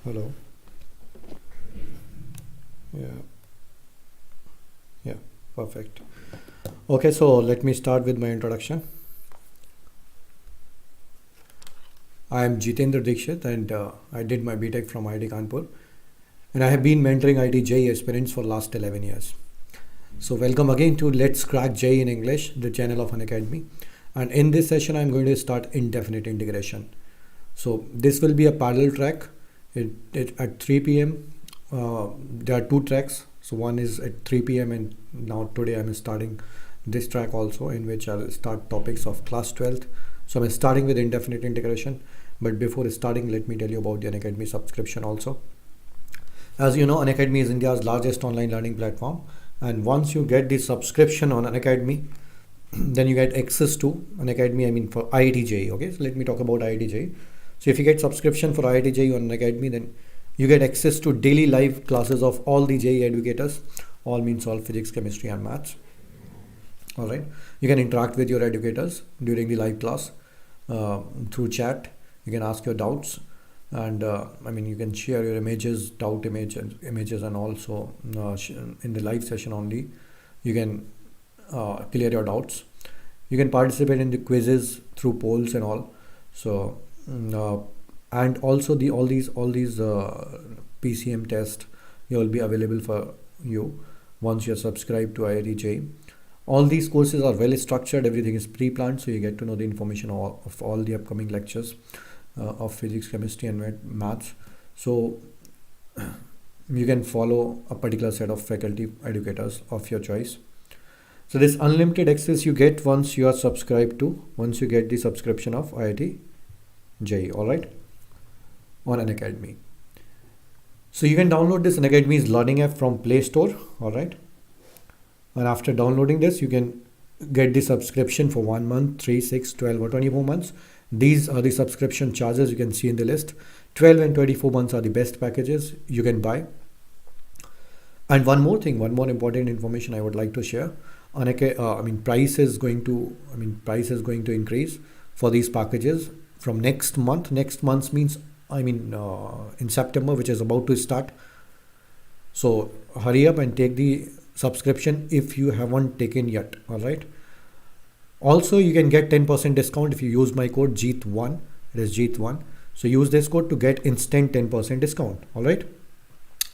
Hello. Yeah, yeah, perfect. Okay, so let me start with my introduction. I am Jitendra Dikshit and I did my BTech from IIT Kanpur and I have been mentoring IIT JEE aspirants for last 11 years. So welcome again to Let's Crack JEE in English, the channel of Unacademy. And in this session, I'm going to start indefinite integration. So this will be a parallel track at 3 p.m. There are two tracks. So one is at 3 p.m. and now today I'm starting this track also, in which I'll start topics of class 12th. So I'm starting with indefinite integration. But before starting, let me tell you about the Unacademy subscription also. As you know, Unacademy is India's largest online learning platform. And once you get the subscription on Unacademy, then you get access to Unacademy, I mean for IIT JEE. Okay, so let me talk about IIT JEE. So if you get subscription for IIT JEE on Unacademy, then you get access to daily live classes of all the JEE educators, all means all physics, chemistry and maths. All right, you can interact with your educators during the live class through chat. You can ask your doubts and you can share your images, images and also in the live session only you can clear your doubts. You can participate in the quizzes through polls and all. So and also all these PCM tests will be available for you once you're subscribed to IIT JEE. All these courses are well structured, everything is pre-planned, so you get to know the information of all the upcoming lectures of physics, chemistry and maths. So you can follow a particular set of faculty educators of your choice. So this unlimited access you get once you are subscribed to, once you get the subscription of IIT JEE, alright, on Unacademy. So you can download this Unacademy's learning app from Play Store, alright. And after downloading this, you can get the subscription for 1 month, 3, 6, 12 or 24 months. These are the subscription charges you can see in the list. 12 and 24 months are the best packages you can buy. And one more important information I would like to share. Price is going to increase for these packages from next month. Next month means in September, which is about to start. So hurry up and take the subscription if you haven't taken yet. All right. Also, you can get 10% discount if you use my code JEET1. It is JEET1. So use this code to get instant 10% discount. All right.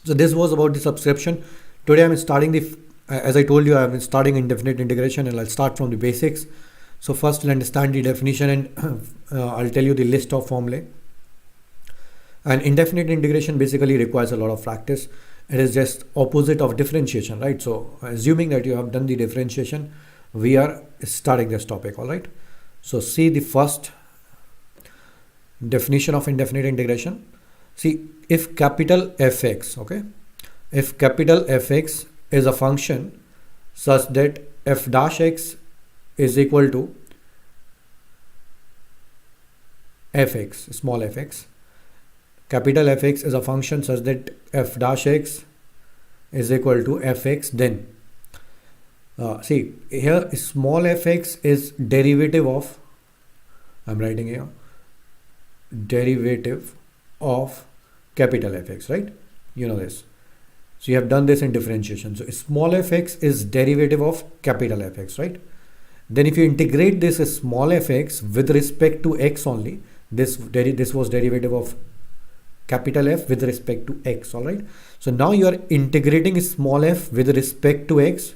So this was about the subscription. Today I'm starting as I told you, I've been starting indefinite integration and I'll start from the basics. So first we'll understand the definition and I'll tell you the list of formulae. And indefinite integration basically requires a lot of practice. It is just opposite of differentiation, right? So assuming that you have done the differentiation, we are starting this topic, all right? So see the first definition of indefinite integration. See, if capital Fx, okay? If capital Fx is a function such that f dash x is equal to fx, small fx. Capital Fx is a function such that f dash x is equal to fx, then see here small fx is derivative of, I'm writing here, derivative of capital Fx, right? You know this. So you have done this in differentiation. So small fx is derivative of capital Fx, right? Then if you integrate this small fx with respect to x only, this was derivative of capital F with respect to x, all right? So now you are integrating small f with respect to x.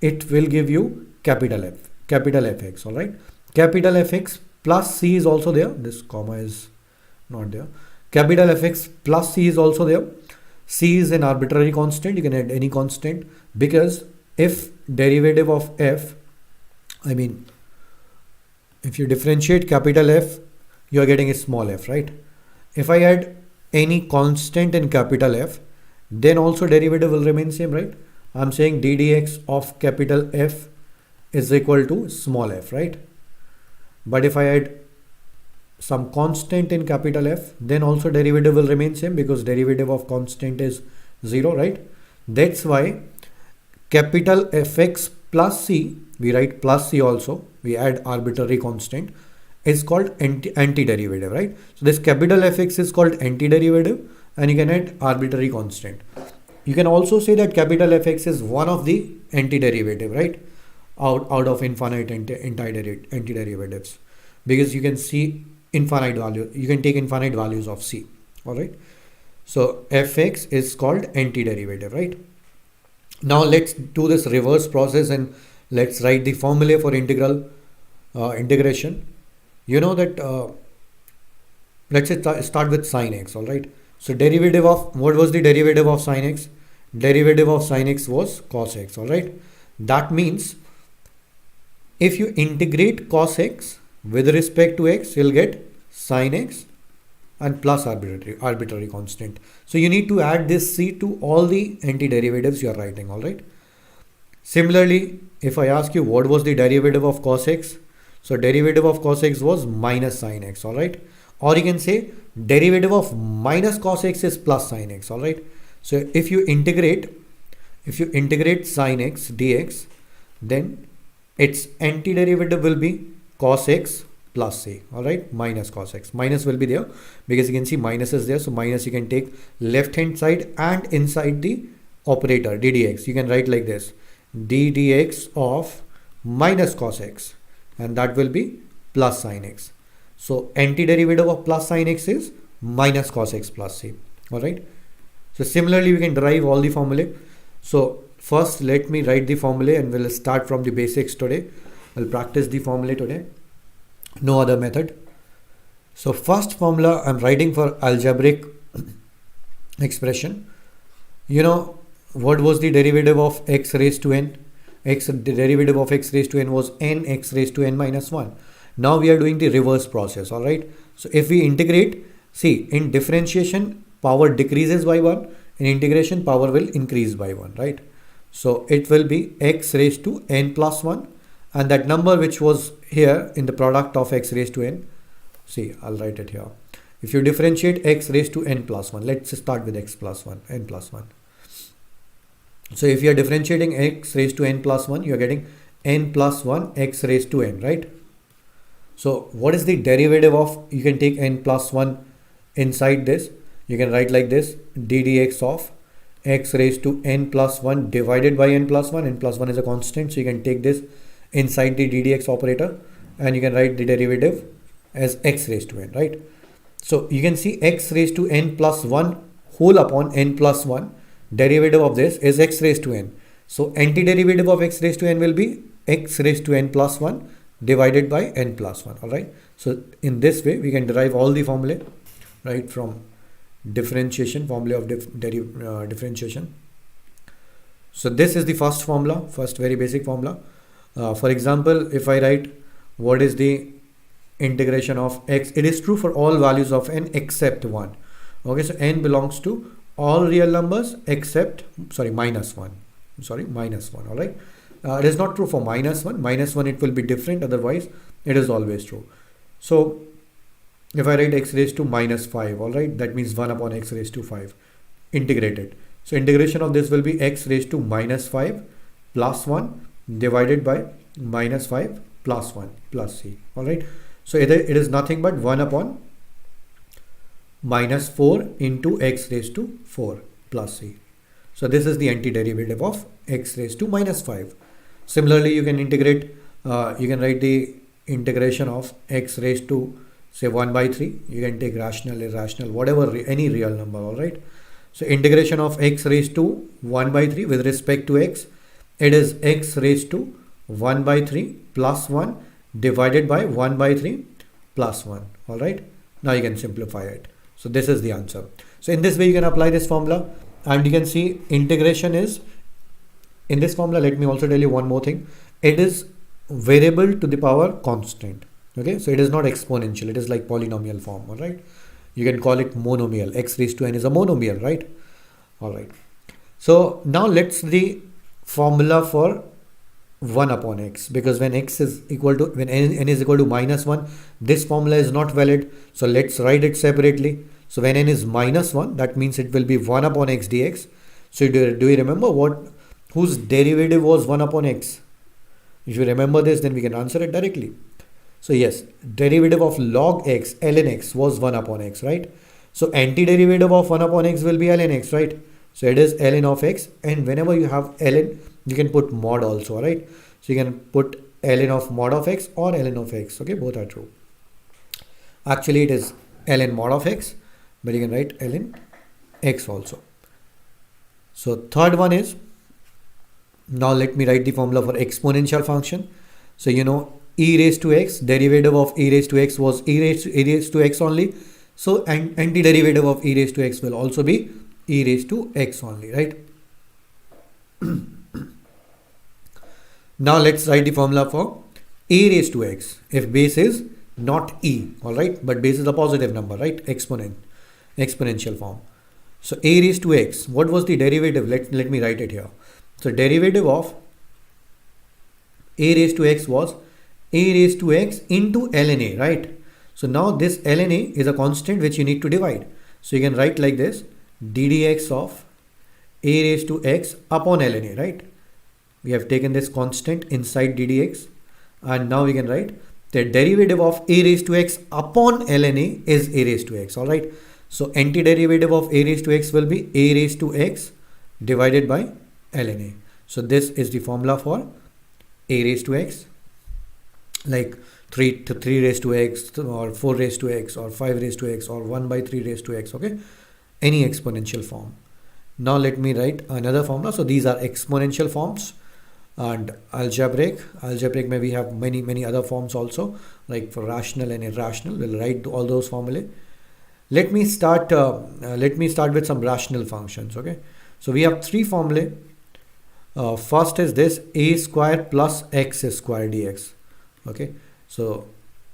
It will give you capital Fx, all right? Capital Fx plus c is also there. This comma is not there. Capital Fx plus c is also there. C is an arbitrary constant. You can add any constant because if derivative of f, if you differentiate capital F, you are getting a small f, right? If I add any constant in capital F, then also derivative will remain same, right? I'm saying d dx of capital F is equal to small f, right? But if I add some constant in capital F, then also derivative will remain same because derivative of constant is 0, right? That's why capital Fx plus c, we write plus c also, we add arbitrary constant, is called antiderivative, right? So this capital Fx is called antiderivative and you can add arbitrary constant. You can also say that capital Fx is one of the antiderivative, right? Out of infinite antiderivatives, because you can see infinite value. You can take infinite values of c. All right. So Fx is called antiderivative, right? Now let's do this reverse process and let's write the formula for integration. You know that let's start with sin x. All right. So derivative of, what was the derivative of sin x? Derivative of sin x was cos x. All right. That means if you integrate cos x with respect to x, you'll get sin x and plus arbitrary constant. So you need to add this c to all the antiderivatives you are writing. All right. Similarly, if I ask you what was the derivative of cos x, so derivative of cos x was minus sin x. All right. Or you can say derivative of minus cos x is plus sin x. All right. So if you integrate sin x dx, then its antiderivative will be cos x plus c. All right, minus cos x. Minus will be there because you can see minus is there. So minus you can take left hand side and inside the operator ddx. You can write like this: ddx of minus cos x, and that will be plus sin x. So antiderivative of plus sin x is minus cos x plus c. All right. So similarly, we can derive all the formulae. So first, let me write the formulae and we'll start from the basics today. I'll practice the formulae today. No other method. So first formula I'm writing for algebraic expression. You know what was the derivative of x raised to n? The derivative of x raised to n was n x raised to n minus 1. Now we are doing the reverse process. All right. So if we integrate, see, in differentiation, power decreases by 1. In integration, power will increase by 1, right? So it will be x raised to n plus 1, and that number which was here in the product of x raised to n, see, I'll write it here. If you differentiate x raised to n plus 1, let's start with x plus 1, n plus 1. So if you are differentiating x raised to n plus 1, you are getting n plus 1 x raised to n, right? So what is the derivative of, you can take n plus 1 inside this. You can write like this: ddx of x raised to n plus 1 divided by n plus 1. N plus 1 is a constant, so you can take this inside the ddx operator and you can write the derivative as x raised to n, right? So you can see x raised to n plus 1 whole upon n plus 1, derivative of this is x raised to n. So antiderivative of x raised to n will be x raised to n plus 1 divided by n plus 1. All right. So in this way we can derive all the formulae, right, from differentiation, formula of differentiation. So this is the first formula, first very basic formula. For example, if I write what is the integration of x, it is true for all values of n except 1. Okay, so n belongs to all real numbers except, minus 1. All right. It is not true for minus 1. Minus 1 it will be different, otherwise it is always true. So if I write x raised to minus 5, all right, that means 1 upon x raised to 5 integrated. So integration of this will be x raised to minus 5 plus 1 divided by minus 5 plus 1 plus c. All right. So it is nothing but 1 upon minus 4 into x raised to 4 plus c. So this is the antiderivative of x raised to minus 5. Similarly, you can integrate, you can write the integration of x raised to, say, 1 by 3. You can take rational, irrational, whatever, any real number. All right. So integration of x raised to 1 by 3 with respect to x, it is x raised to 1 by 3 plus 1 divided by 1 by 3 plus 1. All right. Now you can simplify it. So this is the answer. So in this way you can apply this formula, and you can see integration is, in this formula, let me also tell you one more thing. It is variable to the power constant. Okay, so it is not exponential, it is like polynomial form. All right, you can call it monomial. X raised to n is a monomial, right? All right, so now let's the formula for 1 upon x, because when x is equal to, when n is equal to minus 1, this formula is not valid. So let's write it separately. So when n is minus 1, that means it will be 1 upon x dx. So do you remember whose derivative was 1 upon x? If you remember this, then we can answer it directly. So yes, derivative of log x ln x was 1 upon x, right? So antiderivative of 1 upon x will be ln x, right? So it is ln of x, and whenever you have ln, you can put mod also, right? So you can put ln of mod of x or ln of x, okay? Both are true. Actually, it is ln mod of x, but you can write ln x also. So third one is, now let me write the formula for exponential function. So you know e raised to x, derivative of e raised to x was e raised to x only. So antiderivative of e raised to x will also be e raised to x only, right? Now let's write the formula for a raised to x if base is not e, all right, but base is a positive number, right? Exponential form. So a raised to x, what was the derivative? Let me write it here. So derivative of a raised to x was a raised to x into ln a, right? So now this ln a is a constant which you need to divide. So you can write like this, ddx of a raised to x upon ln a, right? We have taken this constant inside ddx, and now we can write the derivative of a raised to x upon ln a is a raised to x, all right? So antiderivative of a raised to x will be a raised to x divided by ln a. So this is the formula for a raised to x, like 3 raised to x or 4 raised to x or 5 raised to x or 1 by 3 raised to x, okay? Any exponential form. Now let me write another formula. So these are exponential forms, and algebraic may we have many other forms also, like for rational and irrational. We'll write all those formulae. Let me start with some rational functions, okay? So we have three formulae. First is this a square plus x square dx, okay? So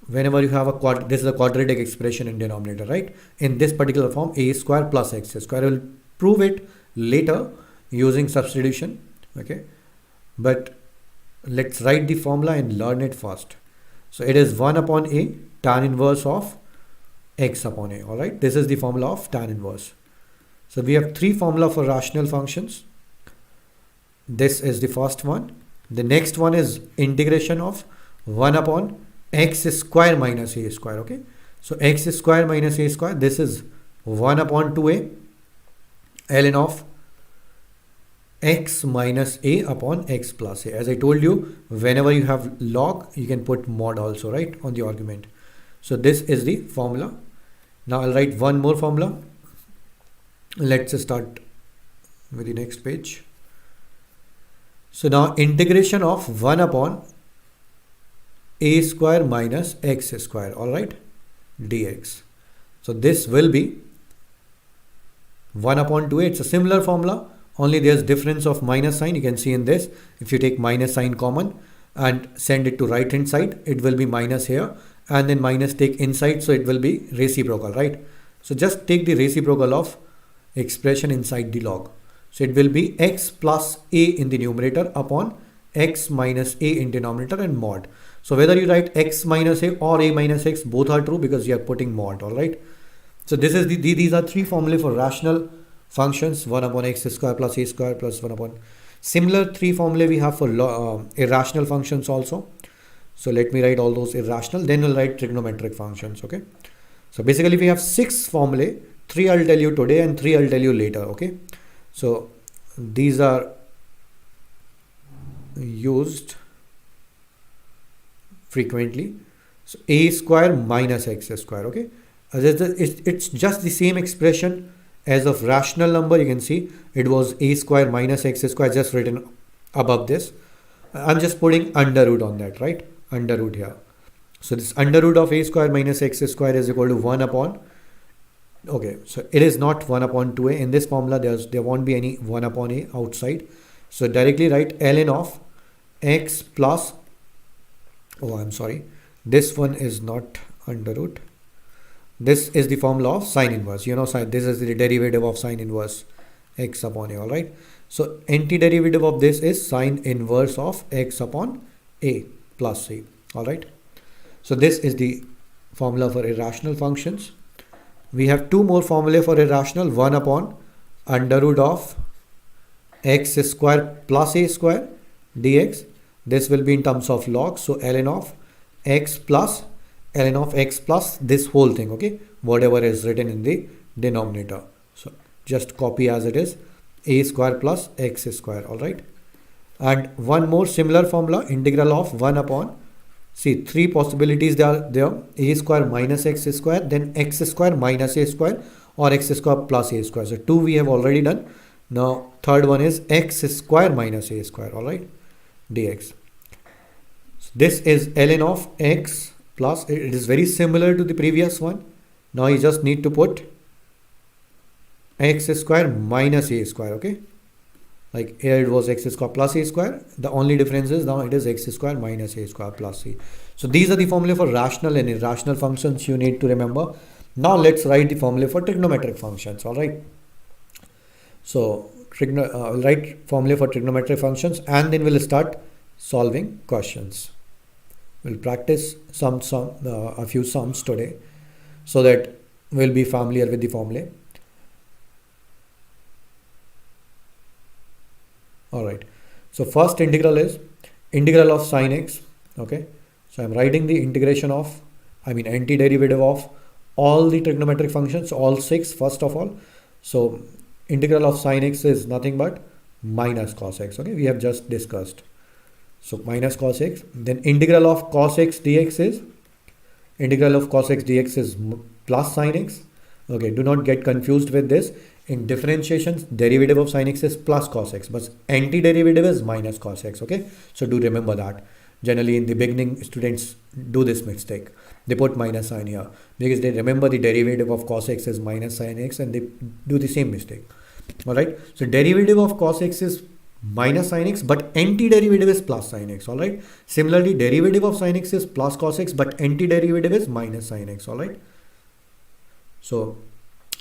whenever you have this is a quadratic expression in denominator, right? In this particular form, a square plus x square. I will prove it later using substitution, okay? But let's write the formula and learn it first. So it is 1 upon a tan inverse of x upon a, all right? This is the formula of tan inverse. So we have three formula for rational functions. This is the first one. The next one is integration of 1 upon x square minus a square, okay? So x square minus a square, this is 1 upon 2a ln of x minus a upon x plus a. As I told you, whenever you have log, you can put mod also, right, on the argument. So this is the formula. Now I'll write one more formula. Let's start with the next page. So now integration of 1 upon a square minus x square, all right, dx. So this will be 1 upon 2a. It's a similar formula, only there's difference of minus sign. You can see in this, if you take minus sign common and send it to right hand side, it will be minus here, and then minus take inside, so it will be reciprocal, right? So just take the reciprocal of expression inside the log. So it will be x plus a in the numerator upon x minus a in denominator and mod. So whether you write x minus a or a minus x, both are true because you are putting mod, all right? So this is these are three formulae for rational functions: 1 upon x square plus a square plus 1 upon. Similar three formulae we have for irrational functions also. So let me write all those irrational, then we'll write trigonometric functions, okay? So basically we have 6 formulae, 3 I'll tell you today and 3 I'll tell you later, okay? So these are used frequently. So a square minus x square, okay? It's just the same expression as of rational number. You can see it was a square minus x square, just written above this. I'm just putting under root on that, right? Under root here. So this under root of a square minus x square is equal to 1 upon, okay, so it is not 1 upon 2a. In this formula, there won't be any 1 upon a outside. So directly write ln of x plus, oh, I'm sorry, this one is not under root. This is the formula of sine inverse. You know, this is the derivative of sine inverse x upon a, all right? So antiderivative of this is sine inverse of x upon a plus c, all right? So this is the formula for irrational functions. We have 2 more formulae for irrational: 1 upon under root of x square plus a square dx. This will be in terms of log. So ln of x plus this whole thing, okay, whatever is written in the denominator. So just copy as it is, a square plus x square, all right? And one more similar formula, integral of 1 upon, see, three possibilities there, a square minus x square, then x square minus a square, or x square plus a square. So two we have already done. Now third one is x square minus a square, all right, dx. So this is ln of x plus, it is very similar to the previous one. Now you just need to put x square minus a square, okay? Like here it was x square plus a square. The only difference is now it is x square minus a square plus c. So these are the formula for rational and irrational functions you need to remember. Now let's write the formula for trigonometric functions, all right? So write formula for trigonometric functions, and then we'll start solving questions. We'll practice a few sums today so that we'll be familiar with the formula. All right, so first integral is integral of sine x, okay? So I'm writing the integration of, antiderivative of all the trigonometric functions, all 6 first of all. So integral of sine x is nothing but minus cos x, okay? We have just discussed. So minus cos x, then integral of cos x dx is, plus sine x, okay? Do not get confused with this. In differentiations, derivative of sin x is plus cos x, but antiderivative is minus cos x, okay? So do remember that. Generally in the beginning, students do this mistake. They put minus sign here because they remember the derivative of cos x is minus sin x, and they do the same mistake. All right. So derivative of cos x is minus sin x, but antiderivative is plus sin x. All right. Similarly, derivative of sin x is plus cos x, but antiderivative is minus sin x. All right. So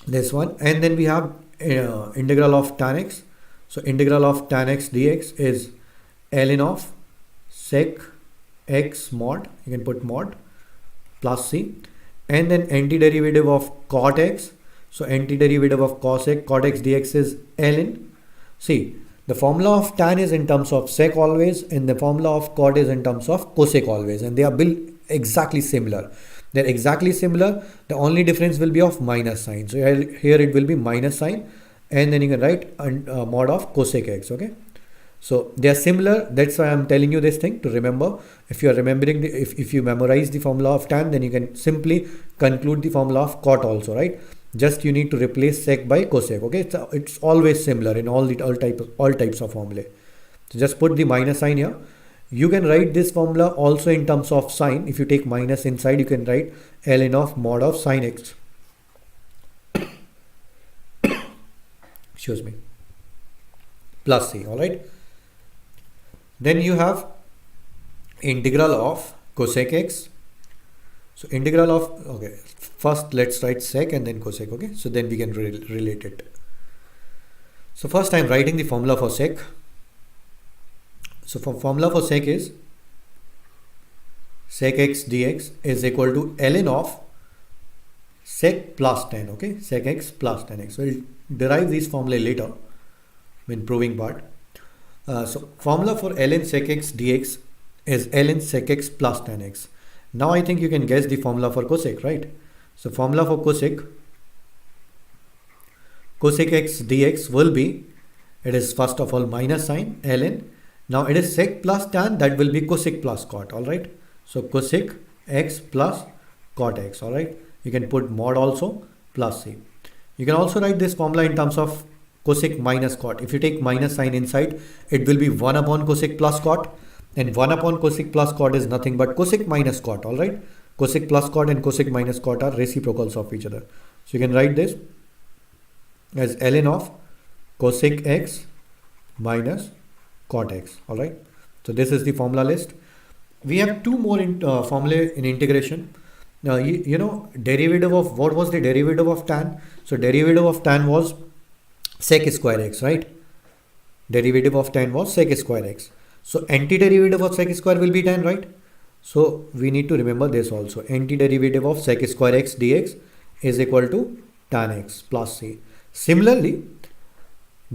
this one, and then we have integral of tan x. So integral of tan x dx is ln of sec x mod, you can put mod, plus c, and then antiderivative of cot x. So antiderivative of cot x dx is ln. See, the formula of tan is in terms of sec always, and the formula of cot is in terms of cosec always, and they are built exactly similar. They're exactly similar. The only difference will be of minus sign. So here it will be minus sign, and then you can write mod of cosec x, okay? So they are similar. That's why I'm telling you this thing to remember. If you are remembering, if you memorize the formula of tan, then you can simply conclude the formula of cot also, right? Just you need to replace sec by cosec, okay? It's always similar in all types of formulae. So just put the minus sign here. You can write this formula also in terms of sign. If you take minus inside, you can write ln of mod of sin x. Excuse me. Plus c, all right? Then you have integral of cosec x. So integral of, okay, first let's write sec and then cosec, okay? So then we can relate it. So first I'm writing the formula for sec. So formula for sec is sec x dx is equal to ln of sec plus tan, okay? Sec x plus tan x. So we'll derive this formula later in proving part. So formula for ln sec x dx is ln sec x plus tan x. Now I think you can guess the formula for cosec, right? So formula for cosec x dx will be, it is first of all minus sign ln. Now it is sec plus tan, that will be cosec plus cot, all right? So cosec x plus cot x, all right? You can put mod also plus c. You can also write this formula in terms of cosec minus cot. If you take minus sign inside, it will be 1 upon cosec plus cot, and 1 upon cosec plus cot is nothing but cosec minus cot, all right? Cosec plus cot and cosec minus cot are reciprocals of each other. So you can write this as ln of cosec x minus cot x, all right? So this is the formula list. We have two more formulae in integration. Now you know derivative of, what was the derivative of tan? So derivative of tan was sec square x, right? Derivative of tan was sec square x. So antiderivative of sec square will be tan, right? So we need to remember this also. Antiderivative of sec square x dx is equal to tan x plus c. Similarly,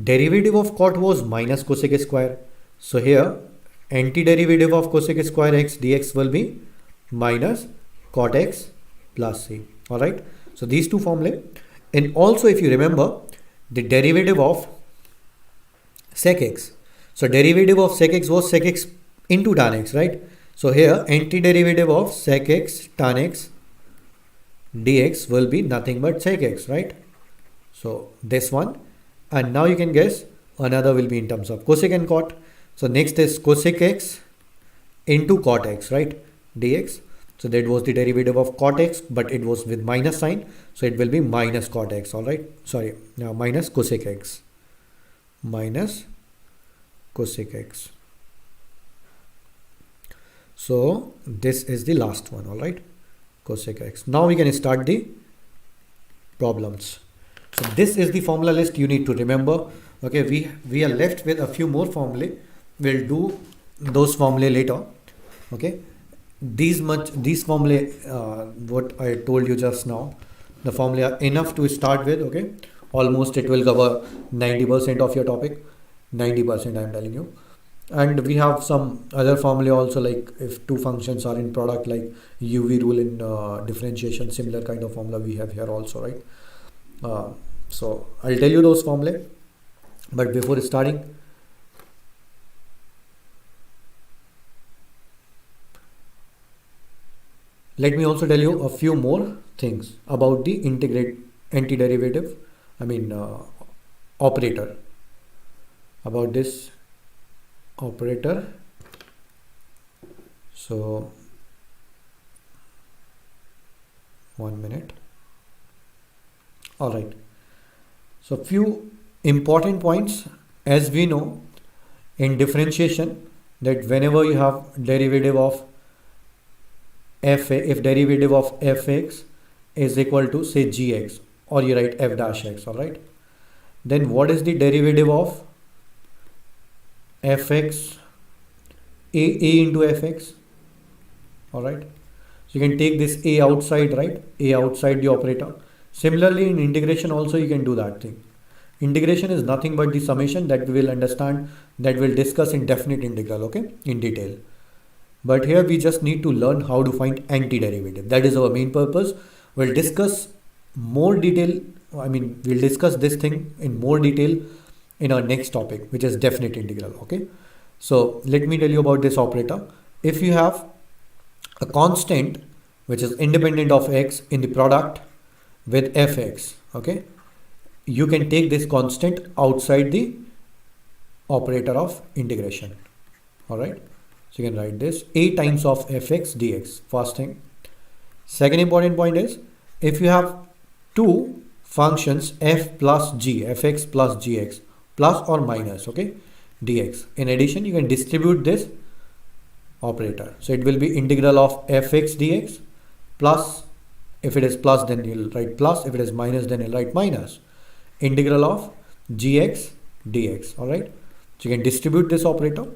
derivative of cot was minus cosec square. So here antiderivative of cosec square x dx will be minus cot x plus c. All right. So these two formulae. And also, if you remember, the derivative of sec x. So derivative of sec x was sec x into tan x, right? So here antiderivative of sec x tan x dx will be nothing but sec x, right? So this one, and now you can guess another will be in terms of cosec and cot. So next is cosec x into cot x, right? Dx. So that was the derivative of cot x, but it was with minus sign. So it will be minus cot x, all right? Sorry, now minus cosec x. Minus cosec x. So this is the last one, all right? Cosec x. Now we can start the problems. So this is the formula list you need to remember. Okay, we are left with a few more formulae. We'll do those formulae later. Okay, these formulae, what I told you just now, the formula are enough to start with. Okay, almost it will cover 90% of your topic. 90% I'm telling you. And we have some other formulae also, like if two functions are in product, like UV rule in differentiation, similar kind of formula we have here also, right? So I'll tell you those formulae, but before starting, let me also tell you a few more things about the antiderivative, operator, about this operator. So 1 minute. All right. So few important points. As we know in differentiation, that whenever you have derivative of if derivative of fx is equal to say gx, or you write f dash x, all right, then what is the derivative of fx a into fx? All right, so you can take this a outside, right? A outside the operator. Similarly in integration also you can do that thing. Integration is nothing but the summation that we will understand, that we'll discuss in definite integral, okay, in detail. But here we just need to learn how to find antiderivative. That is our main purpose. We'll discuss more detail. We'll discuss this thing in more detail in our next topic, which is definite integral, okay? So let me tell you about this operator. If you have a constant which is independent of x in the product with fx, okay, you can take this constant outside the operator of integration, all right? So you can write this a times of fx dx, first thing. Second important point is, if you have two functions f plus g, fx plus gx, plus or minus, okay, dx. In addition, you can distribute this operator. So it will be integral of fx dx plus, if it is plus then you'll write plus, if it is minus then you'll write minus, integral of gx dx, all right? So you can distribute this operator.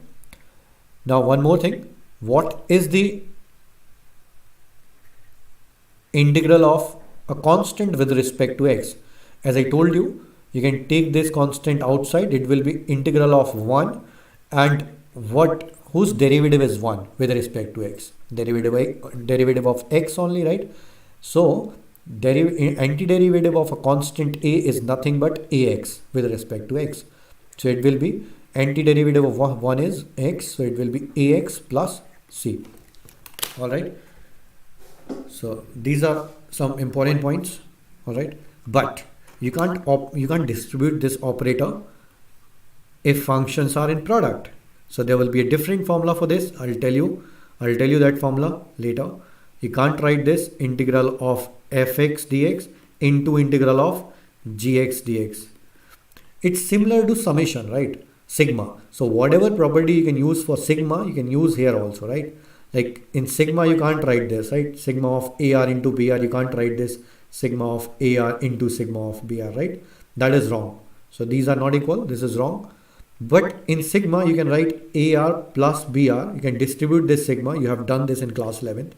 Now one more thing, what is the integral of a constant with respect to x? As I told you, you can take this constant outside. It will be integral of 1, and whose derivative is 1 with respect to x? Derivative of x only, right? So antiderivative of a constant a is nothing but ax with respect to x. So it will be antiderivative of 1 is x, so it will be ax plus c, all right? So these are some important points, all right? But you can't distribute this operator if functions are in product. So there will be a different formula for this. I'll tell you that formula later. You can't write this integral of fx dx into integral of gx dx. It's similar to summation, right? Sigma. So whatever property you can use for sigma, you can use here also, right? Like in sigma, you can't write this, right? Sigma of AR into BR, you can't write this sigma of AR into sigma of BR, right? That is wrong. So these are not equal. This is wrong. But in sigma, you can write AR plus BR. You can distribute this sigma. You have done this in class 11.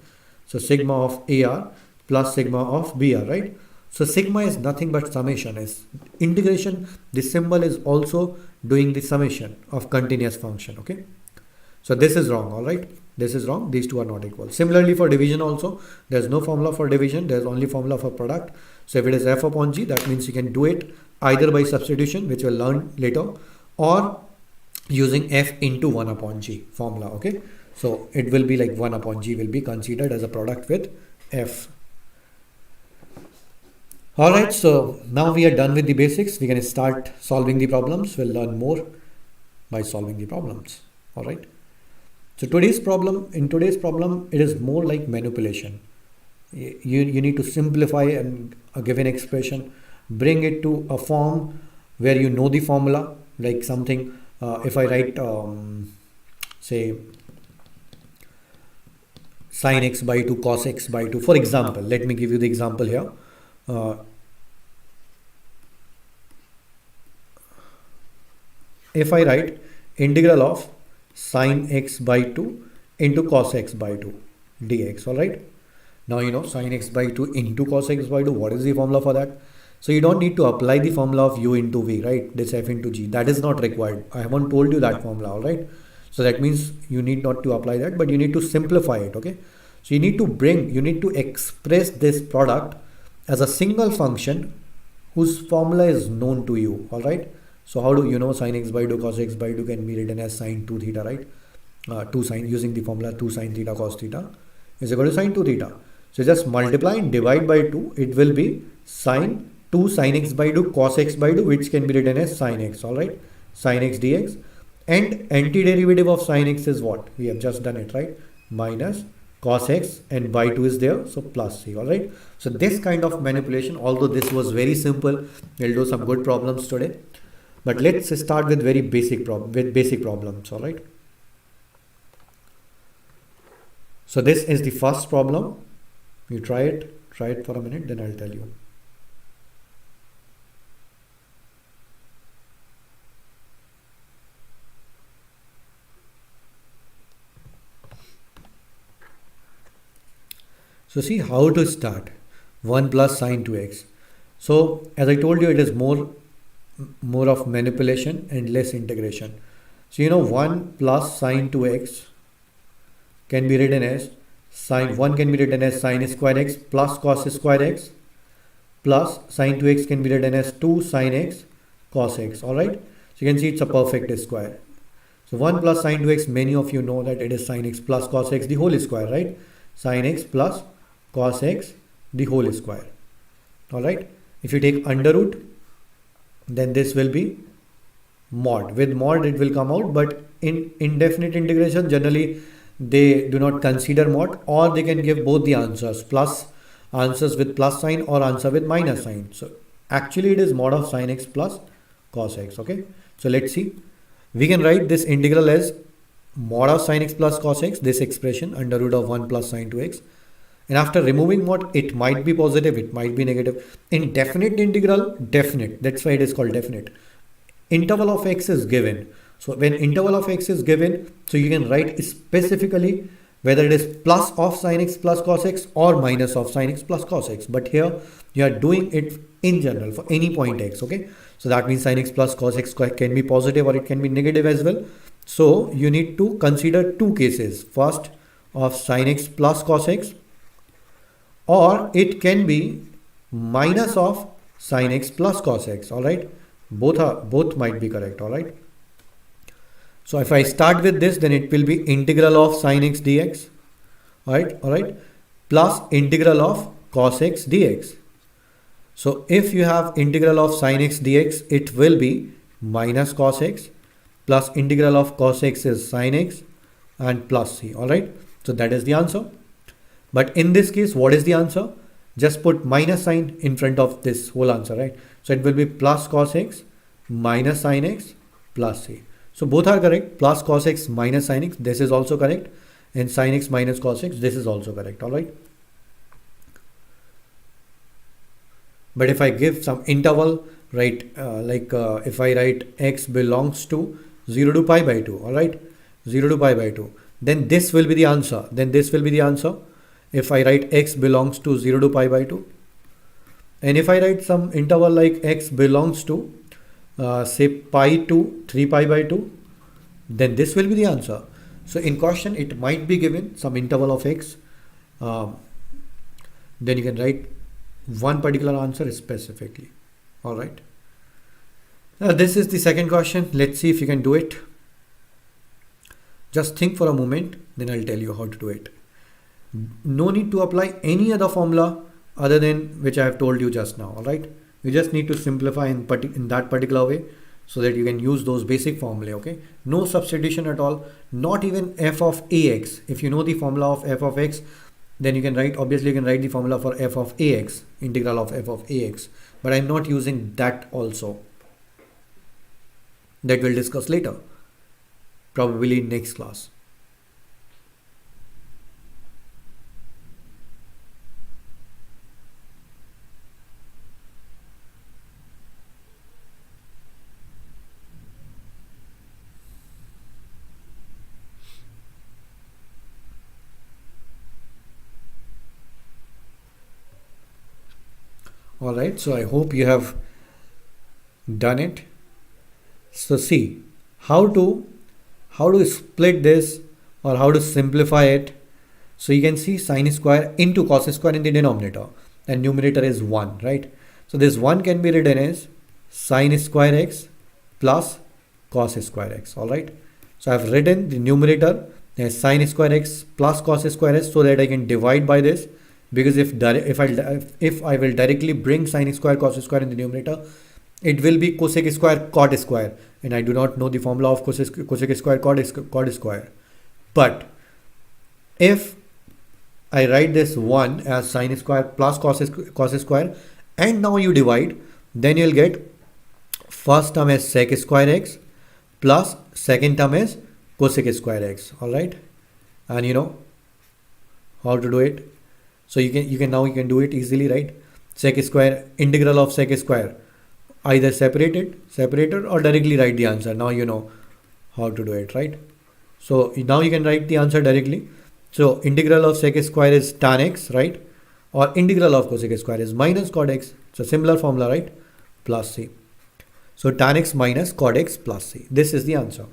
So sigma of AR plus sigma of BR, right? So sigma is nothing but summation. Is integration, this symbol is also doing the summation of continuous function, okay? So this is wrong, all right? This is wrong. These two are not equal. Similarly for division also, there's no formula for division. There's only formula for product. So if it is f upon g, that means you can do it either by substitution, which we'll learn later, or using f into 1 upon g formula, okay? So it will be like 1 upon g will be considered as a product with f. Alright, so now we are done with the basics. We can start solving the problems. We'll learn more by solving the problems. Alright. So in today's problem, it is more like manipulation. You need to simplify a given expression, bring it to a form where you know the formula, like something, if I write, say, sin x by 2 cos x by 2, for example, let me give you the example here. If I write integral of sin x by 2 into cos x by 2 dx, all right? Now you know sin x by 2 into cos x by 2, what is the formula for that? So you don't need to apply the formula of u into v, right? This f into g, that is not required. I haven't told you that formula, all right? So that means you need not to apply that, but you need to simplify it, okay? So you need to express this product as a single function whose formula is known to you, all right? So how do you know sin x by 2 cos x by 2 can be written as sin 2 theta, right? 2 sin, using the formula 2 sin theta cos theta is equal to sin 2 theta. So just multiply and divide by 2, it will be sin 2 sin x by 2 cos x by 2, which can be written as sin x, all right? Sin x dx, and antiderivative of sin x is what? We have just done it, right? Minus cos x, and by 2 is there, so plus c, all right? So this kind of manipulation, although this was very simple, we'll do some good problems today. But let's start with very basic problems, all right? So this is the first problem. You try it for a minute, then I'll tell you. So see how to start. 1 plus sin 2x. So as I told you, it is more of manipulation and less integration. So you know 1 plus sin 2x can be written as sin 1 can be written as sin square x plus cos square x, plus sin 2x can be written as 2 sin x cos x, all right? So you can see it's a perfect square. So 1 plus sin 2x, many of you know that it is sin x plus cos x the whole square, right? Sin x plus cos x the whole square, all right? If you take under root, then this will be mod. With mod it will come out, but in indefinite integration generally they do not consider mod, or they can give both the answers, plus answers with plus sign or answer with minus sign. So actually it is mod of sin x plus cos x, okay? So let's see. We can write this integral as mod of sin x plus cos x, this expression under root of 1 plus sin 2x. And after removing mod, it might be positive, it might be negative. In definite integral, definite. That's why it is called definite. Interval of x is given. So when interval of x is given, so you can write specifically whether it is plus of sin x plus cos x or minus of sin x plus cos x. But here you are doing it in general for any point x, okay? So that means sin x plus cos x can be positive or it can be negative as well. So you need to consider two cases. First, of sin x plus cos x, or it can be minus of sin x plus cos x, all right? Both might be correct, all right? So if I start with this, then it will be integral of sin x dx, all right, plus integral of cos x dx. So if you have integral of sin x dx, it will be minus cos x, plus integral of cos x is sin x, and plus c, all right? So that is the answer. But in this case, what is the answer? Just put minus sign in front of this whole answer, right? So it will be plus cos x minus sin x plus c. So both are correct. Plus cos x minus sin x, this is also correct. And sin x minus cos x, this is also correct, all right? But if I give some interval, right, if I write x belongs to 0 to pi by 2, all right? 0 to pi by 2. Then this will be the answer. Then this will be the answer. If I write x belongs to 0 to pi by 2. And if I write some interval like x belongs to say pi to 3 pi by 2, then this will be the answer. So in question, it might be given some interval of x. Then you can write one particular answer specifically. All right. Now this is the second question. Let's see if you can do it. Just think for a moment, then I'll tell you how to do it. No need to apply any other formula other than which I have told you just now. All right. You just need to simplify in that particular way so that you can use those basic formulae. Okay. No substitution at all. Not even f of ax. If you know the formula of f of x, then you can write, obviously you can write the formula for f of ax, integral of f of ax. But I'm not using that also. That we'll discuss later, probably in next class. All right, so I hope you have done it. So see how to split this or how to simplify it. So you can see sine square into cos square in the denominator and numerator is 1, right? So this 1 can be written as sine square x plus cos square x. All right, so I've written the numerator as sine square x plus cos square x so that I can divide by this, because if I will directly bring sine square cos square in the numerator, it will be cosec square cot square, and I do not know the formula of cosec square cot square. But if I write this 1 as sine square plus cos square and now you divide, then you'll get first term as sec square x plus second term as cosec square x. All right, and you know how to do it. So you can do it easily, right? Sec square, integral of sec square, either separated or directly write the answer. Now you know how to do it, right? So now you can write the answer directly. So integral of sec square is tan x, right? Or integral of cosec square is minus cot x. It's a similar formula, right? Plus c. So tan x minus cot x plus c. This is the answer.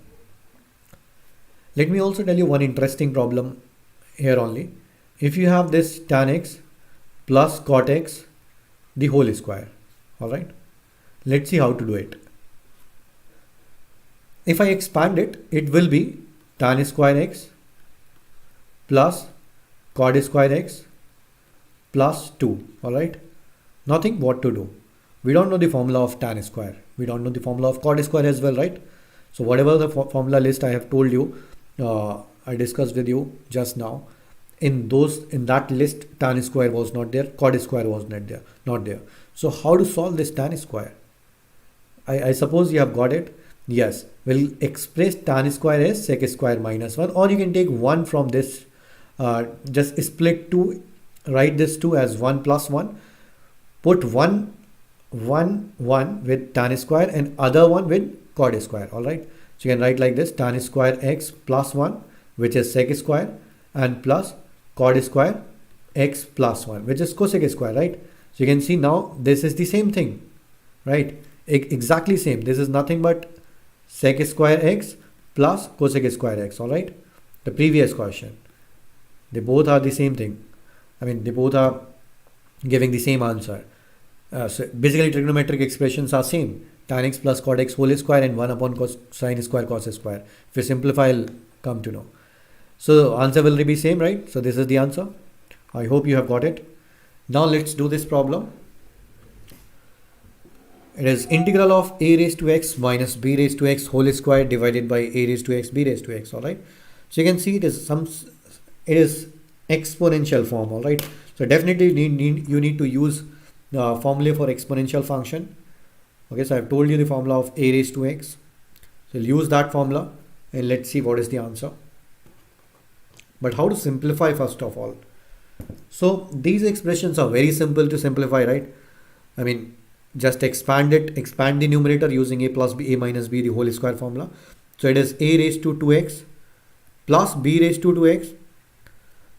Let me also tell you one interesting problem here only. If you have this tan x plus cot x the whole square, all right? Let's see how to do it. If I expand it, it will be tan square x plus cot square x plus 2, all right? Nothing what to do. We don't know the formula of tan square. We don't know the formula of cot square as well, right? So whatever the formula list I have told you, I discussed with you just now, in that list tan square was not there, cot square was not there. So how to solve this tan square? I suppose you have got it. Yes, we'll express tan square as sec square minus 1, or you can take 1 from this, just split 2, write this 2 as 1 plus 1, put 1 with tan square and other one with cot square. All right, so you can write like this: tan square x plus 1, which is sec square, and plus cot square x plus 1, which is cosec square, right? So you can see now this is the same thing, right? Exactly same. This is nothing but sec square x plus cosec square x. All right, the previous question, they both are the same thing. I mean, they both are giving the same answer. So basically trigonometric expressions are same: tan x plus cot x whole square and 1 upon sine square cos square. If you simplify, I'll come to know. So answer will be same, right? So this is the answer. I hope you have got it. Now let's do this problem. It is integral of a raised to x minus b raised to x whole square divided by a raised to x b raised to x. All right. So you can see it is exponential form. All right. So definitely you need to use formula for exponential function. Okay. So I've told you the formula of a raised to x. So we'll use that formula and let's see what is the answer. But how to simplify first of all? So these expressions are very simple to simplify, right? I mean, just expand the numerator using a plus b, a minus b, the whole square formula. So it is a raised to 2x plus b raised to 2x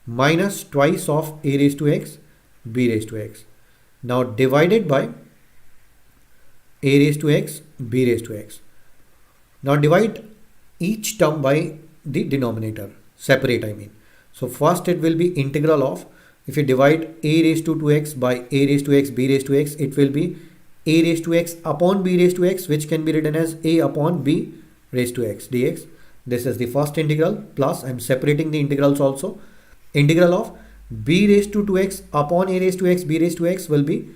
minus twice of a raised to x, b raised to x. Now divided by a raised to x, b raised to x. Now divide each term by the denominator, separate I mean. So first it will be integral of, if you divide a raised to 2x by a raised to x, b raised to x, it will be a raised to x upon b raised to x, which can be written as a upon b raised to x dx. This is the first integral, plus I'm separating the integrals also. Integral of b raised to 2x upon a raised to x, b raised to x will be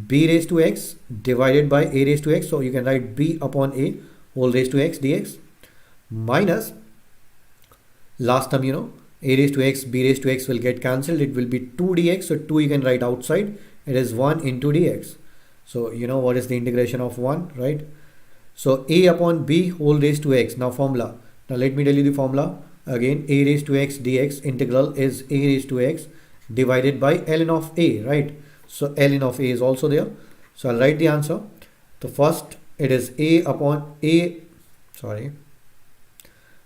b raised to x divided by a raised to x. So you can write b upon a whole raised to x dx, minus last term, a raised to x, b raised to x will get cancelled. It will be 2 dx. So 2 you can write outside. It is 1 into dx. So you know what is the integration of 1, right? So a upon b whole raised to x. Now formula. Now let me tell you the formula. Again, a raised to x dx integral is a raised to x divided by ln of a, right? So ln of a is also there. So I'll write the answer. So first it is a upon a, sorry,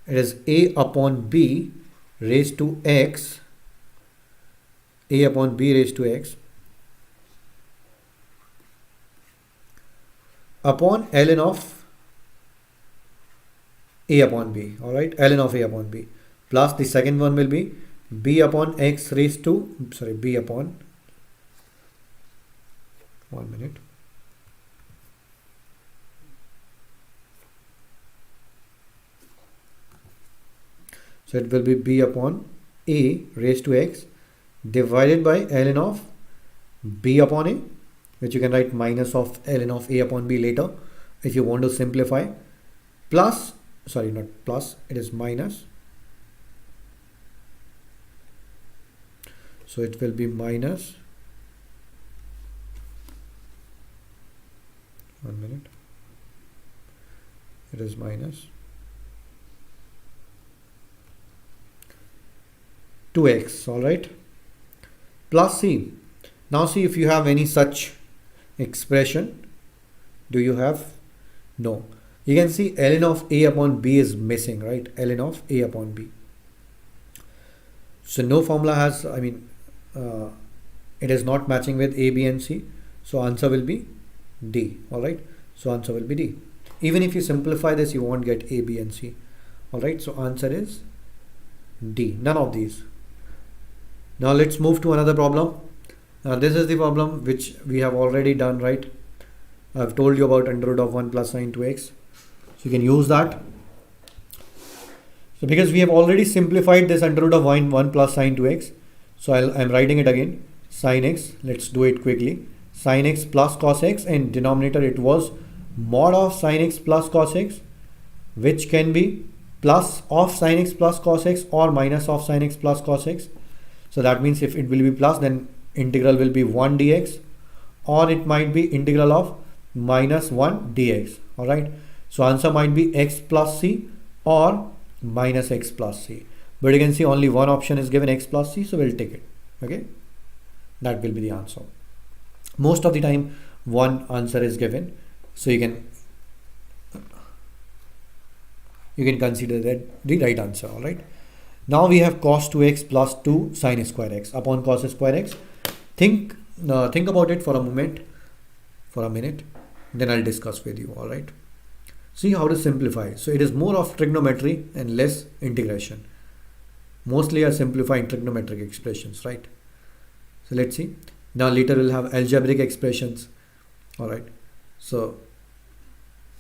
it is a upon b raised to x, a upon b raised to x upon ln of a upon b, all right, ln of a upon b, plus the second one will be b upon x raised to, sorry, b upon, 1 minute, so it will be b upon a raised to x divided by ln of b upon a, which you can write minus of ln of a upon b later if you want to simplify, plus, sorry, not plus, it is minus. So it will be minus, 1 minute, it is minus 2x, all right, plus c. Now see if you have any such expression. Do you have? No. You can see ln of a upon b is missing, right? Ln of a upon b. So no formula has, I mean, it is not matching with a, b and c. So answer will be D, all right? So answer will be D. Even if you simplify this, you won't get a, b and c. All right, so answer is D, none of these. Now let's move to another problem. This is the problem which we have already done, right? I've told you about under root of 1 plus sine 2x. So you can use that. So because we have already simplified this under root of 1 plus sine 2x, so I'm writing it again. Sine x, let's do it quickly. Sine x plus cos x, and denominator it was mod of sine x plus cos x, which can be plus of sine x plus cos x or minus of sine x plus cos x. So that means if it will be plus, then integral will be 1 dx, or it might be integral of minus 1 dx. All right, so answer might be x plus c or minus x plus c, but you can see only one option is given, x plus c, so we'll take it. Okay, that will be the answer. Most of the time one answer is given, so you can consider that the right answer. All right, now we have cos 2x plus 2 sin square x upon cos square x. Think about it for a minute, then I'll discuss with you. All right, see how to simplify. So it is more of trigonometry and less integration. Mostly are simplifying trigonometric expressions, right? So let's see. Now later we'll have algebraic expressions. All right, so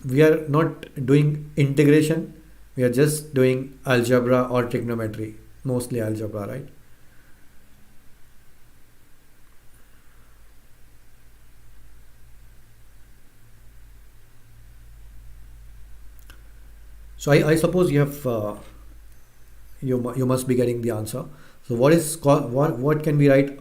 we are not doing integration, we are just doing algebra or trigonometry, mostly algebra, right? So I suppose you have you must be getting the answer. So what can we write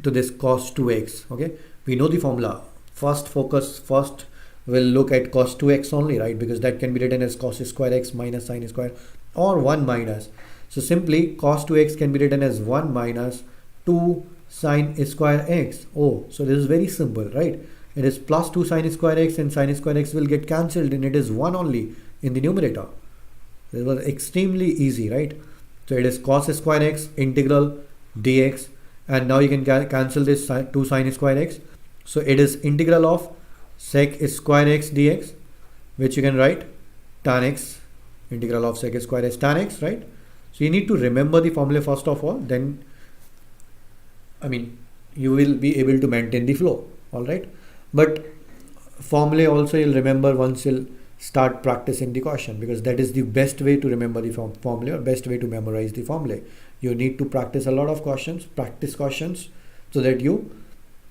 to this cos 2x? Okay, we know the formula. First we'll look at cos 2x only, right? Because that can be written as cos square x minus sin square, or 1 minus. So simply cos 2x can be written as 1 minus 2 sin square x. Oh, so this is very simple, right? It is plus 2 sin square x, and sin square x will get cancelled, and it is 1 only in the numerator. This was extremely easy, right? So it is cos square x integral dx, and now you can cancel this 2 sin square x. So it is integral of sec square x dx, which you can write tan x, integral of sec square x tan x, right? So you need to remember the formula first of all, then you will be able to maintain the flow. All right, but formula also you'll remember once you'll start practicing the question, because that is the best way to remember the formula, or best way to memorize the formula. You need to practice a lot of questions, practice questions, so that you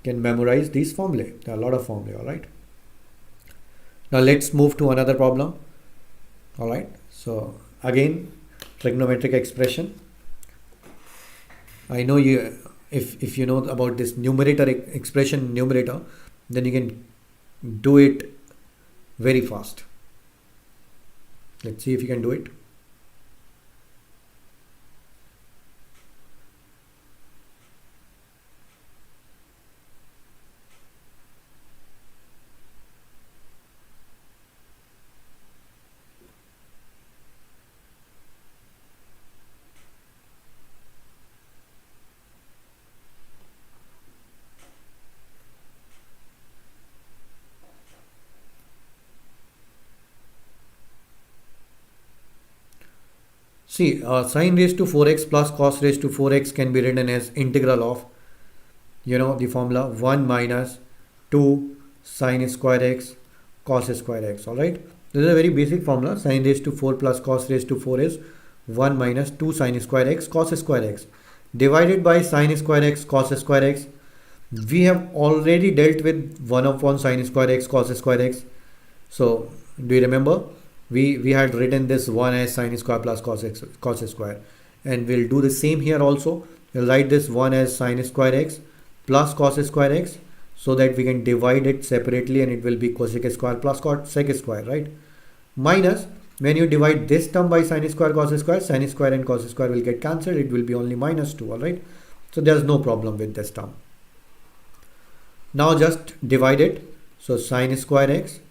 can memorize these formulae. There are a lot of formulae. All right, now let's move to another problem. All right, so again, trigonometric expression. I know you, if you know about this numerator expression numerator, then you can do it very fast. Let's see if you can do it. See, sine raised to 4x plus cos raised to 4x can be written as integral of, the formula 1 minus 2 sine square x cos square x. All right, this is a very basic formula. Sine raised to 4 plus cos raised to 4 is 1 minus 2 sine square x cos square x divided by sine square x cos square x. We have already dealt with 1 upon sine square x cos square x. So do you remember? We had written this 1 as sine square plus cos square, and we'll do the same here also. We'll write this 1 as sine square x plus cos square x, so that we can divide it separately, and it will be cosec square plus sec square, right? Minus, when you divide this term by sine square sine square and cos square will get cancelled. It will be only minus 2. All right, so there's no problem with this term. Now just divide it. So sine square x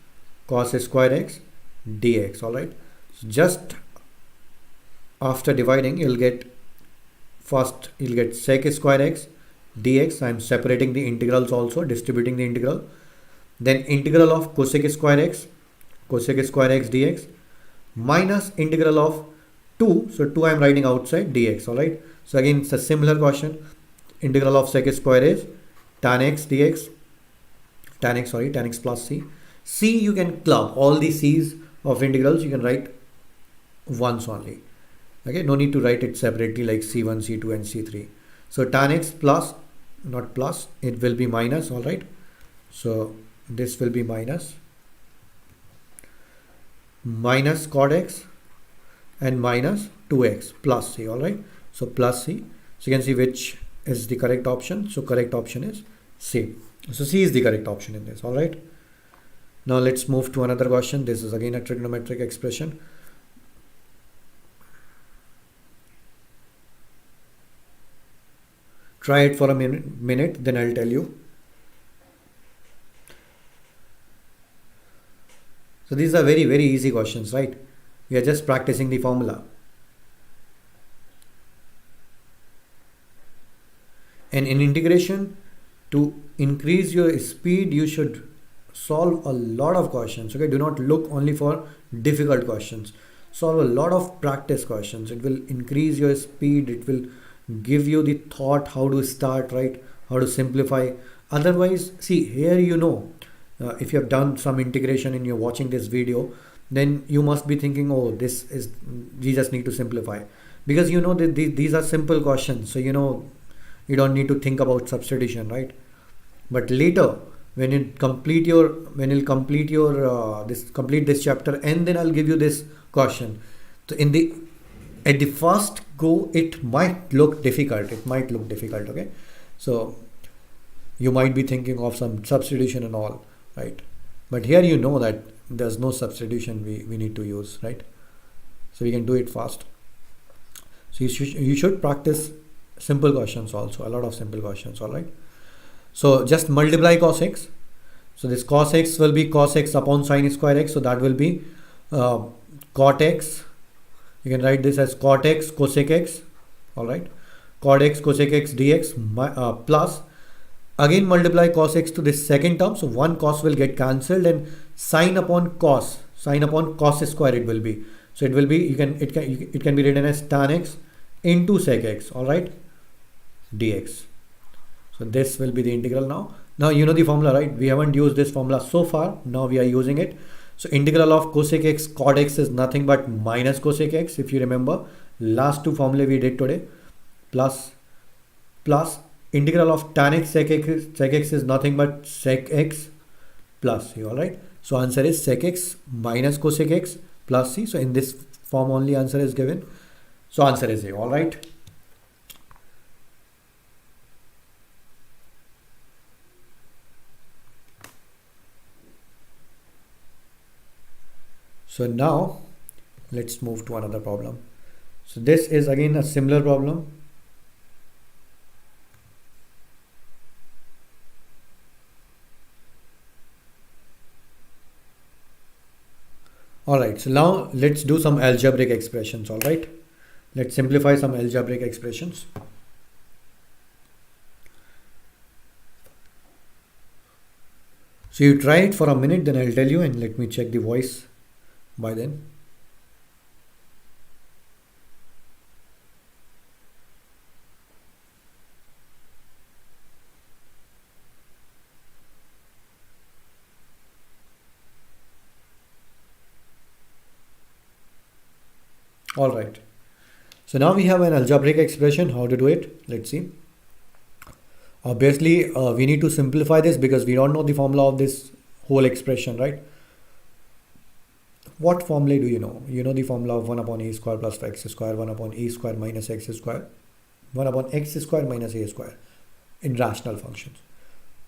cos square x dx. All right, so just after dividing, you'll get sec square x dx. I'm separating the integrals also, distributing the integral. Then integral of cosec square x dx minus integral of 2. So 2 I'm writing outside dx. All right, so again it's a similar question. Integral of sec square is tan x dx, tan x plus c. C you can club all the c's of integrals, you can write once only. Okay, no need to write it separately like c1, c2 and c3. So tan x plus, not plus, it will be minus. All right, so this will be minus cot x and minus 2x plus c. All right, so plus c. So you can see which is the correct option. So correct option is C. So C is the correct option in this. All right, now let's move to another question. This is again a trigonometric expression. Try it for a minute, then I'll tell you. So these are very, very easy questions, right? We are just practicing the formula. And in integration, to increase your speed, you should solve a lot of questions. Okay, do not look only for difficult questions. Solve a lot of practice questions. It will increase your speed. It will give you the thought how to start, right? How to simplify. Otherwise, see here, if you have done some integration and you're watching this video, then you must be thinking, oh, we just need to simplify, because that these are simple questions. So you don't need to think about substitution, right? But later, when you complete this chapter, and then I'll give you this question. So at the first go, it might look difficult. Okay, so you might be thinking of some substitution and all, right? But here that there's no substitution we need to use, right? So we can do it fast. So you should practice simple questions also, a lot of simple questions. All right, so just multiply cos x. So this cos x will be cos x upon sine square x, so that will be cot x. You can write this as cot x cosec x. All right, cot x cosec x dx plus, again multiply cos x to this second term, so one cos will get cancelled, and sine upon cos square it will be. So it will be, it can be written as tan x into sec x, all right, dx. So this will be the integral now. Now you know the formula, right? We haven't used this formula so far. Now we are using it. So integral of cosec x cot x is nothing but minus cosec x. If you remember, last two formulae we did today, plus integral of tan x sec x is nothing but sec x plus c, all right? So answer is sec x minus cosec x plus c. So in this form only answer is given. So answer is A, all right? So now let's move to another problem. So this is again a similar problem. Alright, so now let's do some algebraic expressions, alright? Let's simplify some algebraic expressions. So you try it for a minute, then I'll tell you, and let me check the voice by then. All right. So now we have an algebraic expression. How to do it? Let's see. Obviously, we need to simplify this because we don't know the formula of this whole expression, right? What formula do you know? You know the formula of 1 upon a square plus x square, 1 upon a square minus x square, 1 upon x square minus a square in rational functions.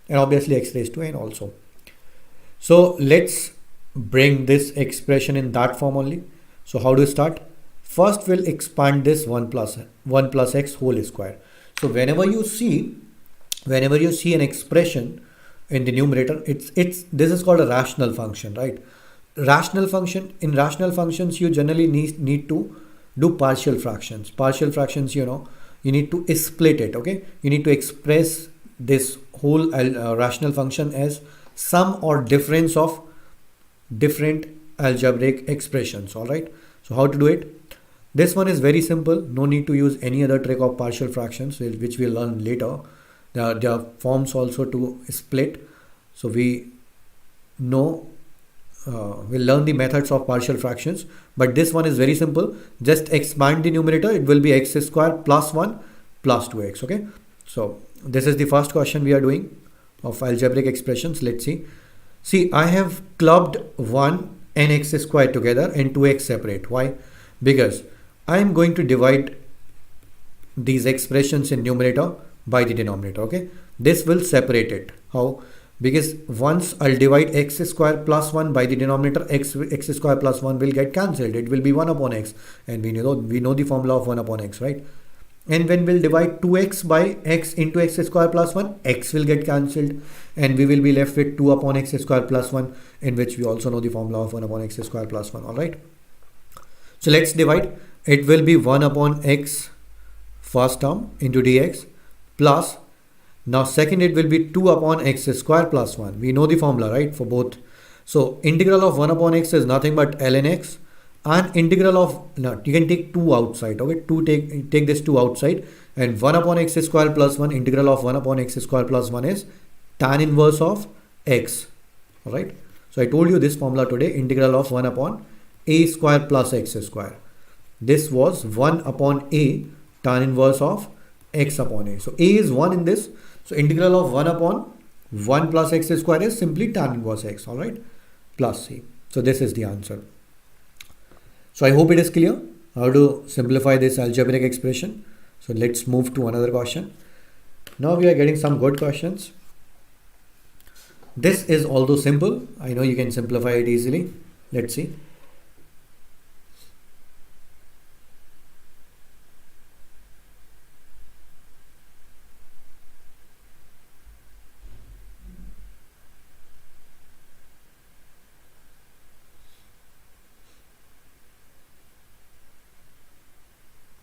And obviously x raised to n also. So let's bring this expression in that form only. So how do we start? First we'll expand this 1 plus x whole square. So whenever you see an expression in the numerator, this is called a rational function, right? In rational functions you generally need to do partial fractions. Partial fractions, you know, you need to split it, okay? You need to express this whole rational function as sum or difference of different algebraic expressions, all right? So how to do it? This one is very simple. No need to use any other trick of partial fractions, which we'll learn later. There are forms also to split. So we know, we'll learn the methods of partial fractions. But this one is very simple. Just expand the numerator. It will be x square plus 1 plus 2x. Okay. So this is the first question we are doing of algebraic expressions. Let's see. See, I have clubbed 1 and x square together and 2x separate. Why? Because I am going to divide these expressions in numerator by the denominator, okay? This will separate it. How? Because once I'll divide x square plus 1 by the denominator, x square plus 1 will get cancelled. It will be 1 upon x. And we know the formula of 1 upon x, right? And when we'll divide 2x by x into x square plus 1, x will get cancelled. And we will be left with 2 upon x square plus 1, in which we also know the formula of 1 upon x square plus 1, alright? So let's divide. It will be 1 upon x first term into dx plus, now second it will be 2 upon x square plus 1. We know the formula, right, for both. So integral of 1 upon x is nothing but ln x, and integral of, now you can take 2 outside, okay, take this 2 outside, and 1 upon x square plus 1, integral of 1 upon x square plus 1 is tan inverse of x, alright. So I told you this formula today, integral of 1 upon a square plus x square. This was 1 upon a tan inverse of x upon a. So a is 1 in this. So integral of 1 upon 1 plus x square is simply tan inverse x, alright, plus c. So this is the answer. So I hope it is clear how to simplify this algebraic expression. So let's move to another question. Now we are getting some good questions. This is although simple, I know you can simplify it easily. Let's see.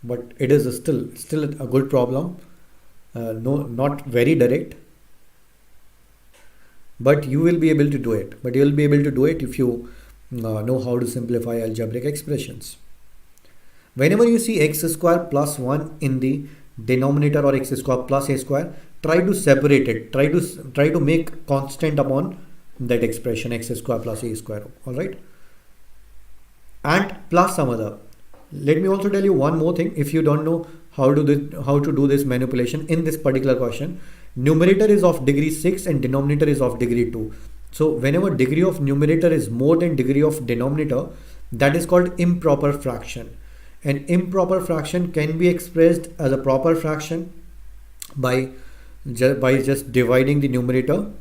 But it is still a good problem. No, not very direct, but you will be able to do it. But you will be able to do it if you know how to simplify algebraic expressions. Whenever you see x square plus 1 in the denominator or x square plus a square, try to separate it. Try to make constant upon that expression x square plus a square. All right, and plus some other. Let me also tell you one more thing. If you don't know how to do this manipulation in this particular question, numerator is of degree 6 and denominator is of degree 2. So whenever degree of numerator is more than degree of denominator, that is called improper fraction. An improper fraction can be expressed as a proper fraction by just dividing the numerator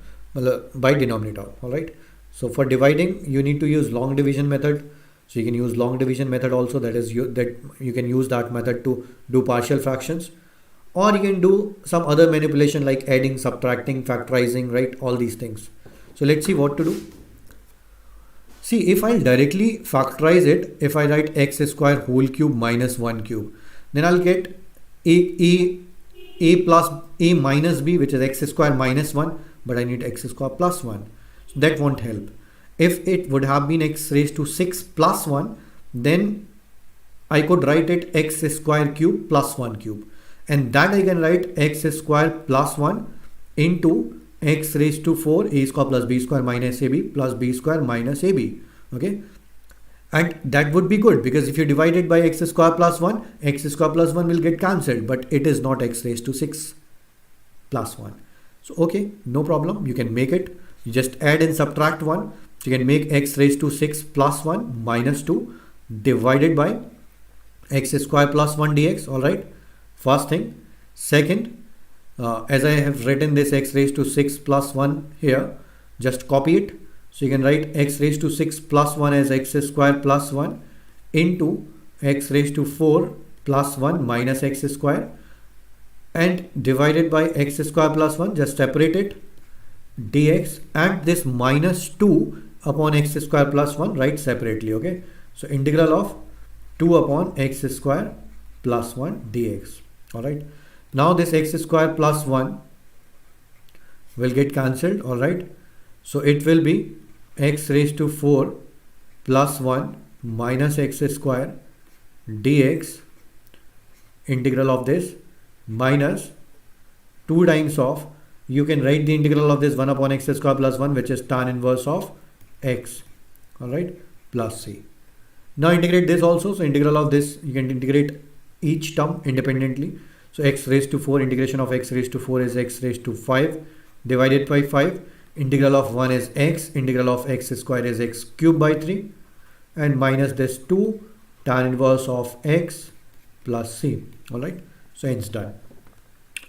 by denominator. All right, so for dividing you need to use long division method. So you can use long division method also, that you can use that method to do partial fractions, or you can do some other manipulation like adding, subtracting, factorizing, right? All these things. So let's see what to do. See, if I directly factorize it, if I write x square whole cube minus 1 cube, then I'll get a plus a minus b, which is x square minus 1, but I need x square plus 1. So that won't help. If it would have been x raised to 6 plus 1, then I could write it x square cube plus 1 cube. And that I can write x square plus 1 into x raised to 4 a square plus b square minus ab plus b square minus ab. Okay. And that would be good, because if you divide it by x square plus 1, x square plus 1 will get cancelled, but it is not x raised to 6 plus 1. So okay, no problem. You can make it. You just add and subtract 1. So you can make x raised to 6 plus 1 minus 2 divided by x square plus 1 dx. All right, first thing. Second, as I have written this x raised to 6 plus 1 here, just copy it. So you can write x raised to 6 plus 1 as x square plus 1 into x raised to 4 plus 1 minus x square, and divided by x square plus 1, just separate it, dx, and this minus 2 upon x square plus 1 write separately. Okay, so integral of 2 upon x square plus 1 dx. All right, now this x square plus 1 will get cancelled. All right, so it will be x raised to 4 plus 1 minus x square dx, integral of this, minus 2 times of, you can write the integral of this 1 upon x square plus 1, which is tan inverse of x. All right, plus c. Now integrate this also. So integral of this, you can integrate each term independently. So x raised to 4, integration of x raised to 4 is x raised to 5 divided by 5. Integral of 1 is x, integral of x square is x cubed by 3, and minus this 2 tan inverse of x plus c. All right, so it's done.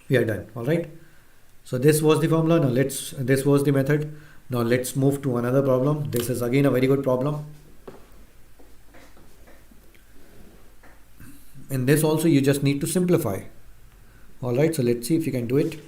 We are done. All right, so this was the formula. Now this was the method. Now let's move to another problem. This is again a very good problem. In this also you just need to simplify. All right, so let's see if you can do it.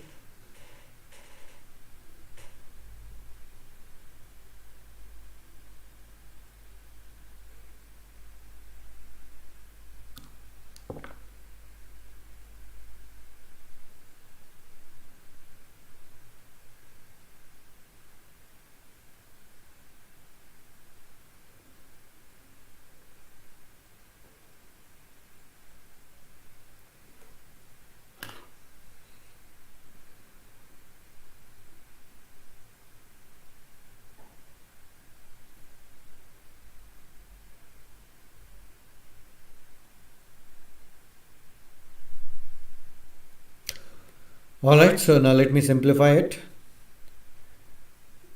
All right, so now let me simplify it.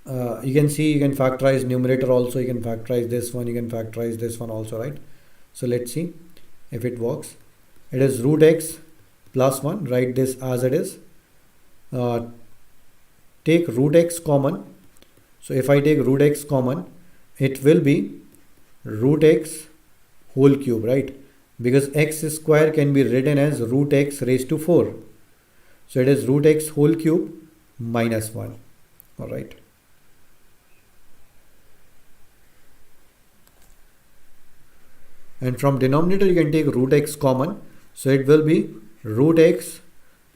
You can see you can factorize numerator also, you can factorize this one, you can factorize this one also, right? So let's see if it works. It is root x plus 1, write this as it is. Take root x common. So if I take root x common, it will be root x whole cube, right? Because x square can be written as root x raised to 4. So it is root x whole cube minus 1. All right. And from denominator you can take root x common. So it will be root x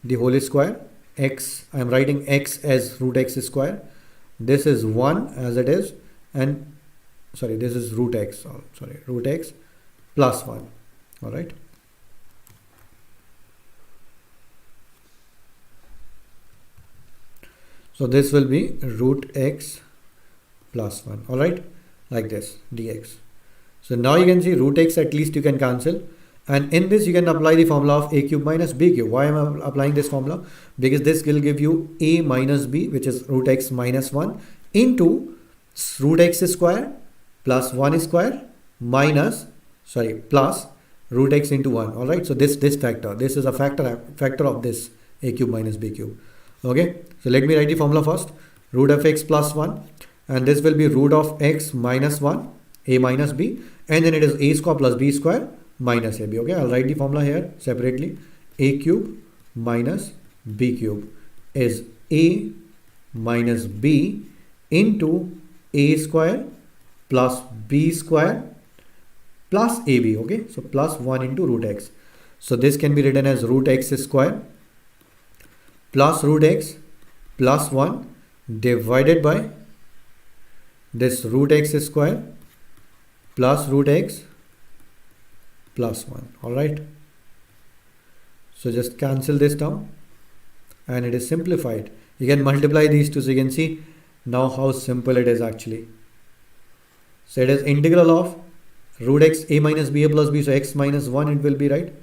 the whole square. X, I am writing x as root x square. This is 1 as it is, and sorry, this is root x, sorry, root x plus 1. All right. So this will be root x plus 1. All right, like this dx. So now you can see root x at least you can cancel, and in this you can apply the formula of a cube minus b cube. Why am I applying this formula? Because this will give you a minus b, which is root x minus 1, into root x square plus 1 square minus, sorry, plus root x into 1. All right, so this factor, this is a factor of this a cube minus b cube. Okay, so let me write the formula first. Root of x plus 1, and this will be root of x minus 1, a minus b, and then it is a square plus b square minus ab. Okay, I'll write the formula here separately. A cube minus b cube is a minus b into a square plus b square plus ab. Okay, so plus 1 into root x. So this can be written as root x square plus root x plus 1 divided by this root x square plus root x plus 1. All right, so just cancel this term and it is simplified. You can multiply these two, so you can see now how simple it is actually. So it is integral of root x a minus b a plus b, so x minus 1 it will be, right?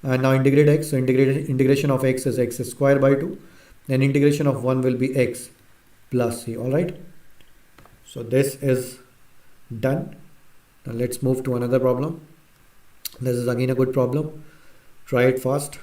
And now integrate x, so integration of x is x square by 2, and integration of 1 will be x plus c. All right, so this is done. Now let's move to another problem. This is again a good problem. Try it fast.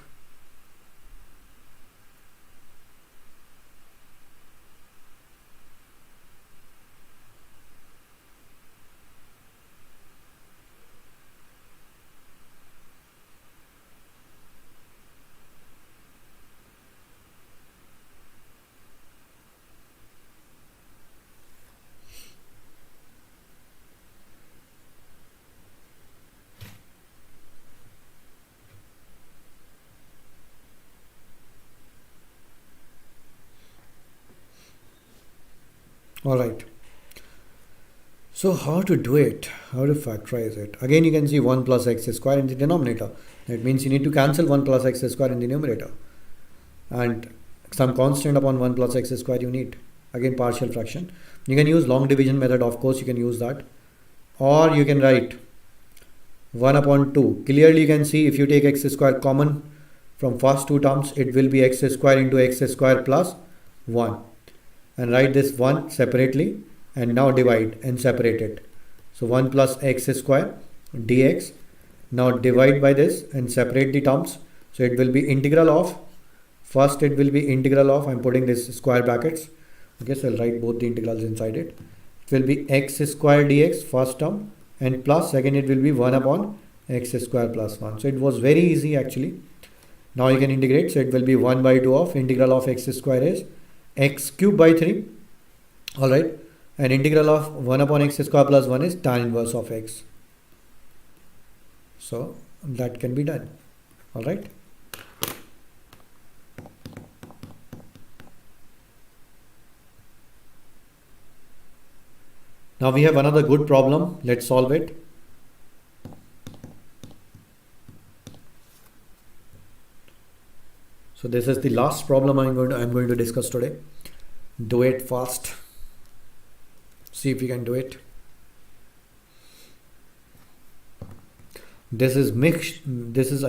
All right, so how to do it, how to factorize it? Again, you can see 1 plus x square in the denominator. That means you need to cancel 1 plus x square in the numerator, and some constant upon 1 plus x square you need. Again, partial fraction. You can use long division method, of course you can use that, or you can write 1 upon 2. Clearly you can see if you take x square common from first two terms, it will be x square into x square plus 1. And write this 1 separately, and now divide and separate it. So 1 plus x square dx. Now divide by this and separate the terms. So it will be integral of, first it will be integral of, I'm putting this square brackets. Okay, so I'll write both the integrals inside it. It will be x square dx first term, and plus second it will be 1 upon x square plus 1. So it was very easy actually. Now you can integrate. So it will be 1 by 2 of integral of x square is x cube by 3. All right, and integral of 1 upon x square plus 1 is tan inverse of x. So that can be done. All right, now we have another good problem. Let's solve it. So this is the last problem I'm going to discuss today. Do it fast. See if you can do it. This is mixed. This is,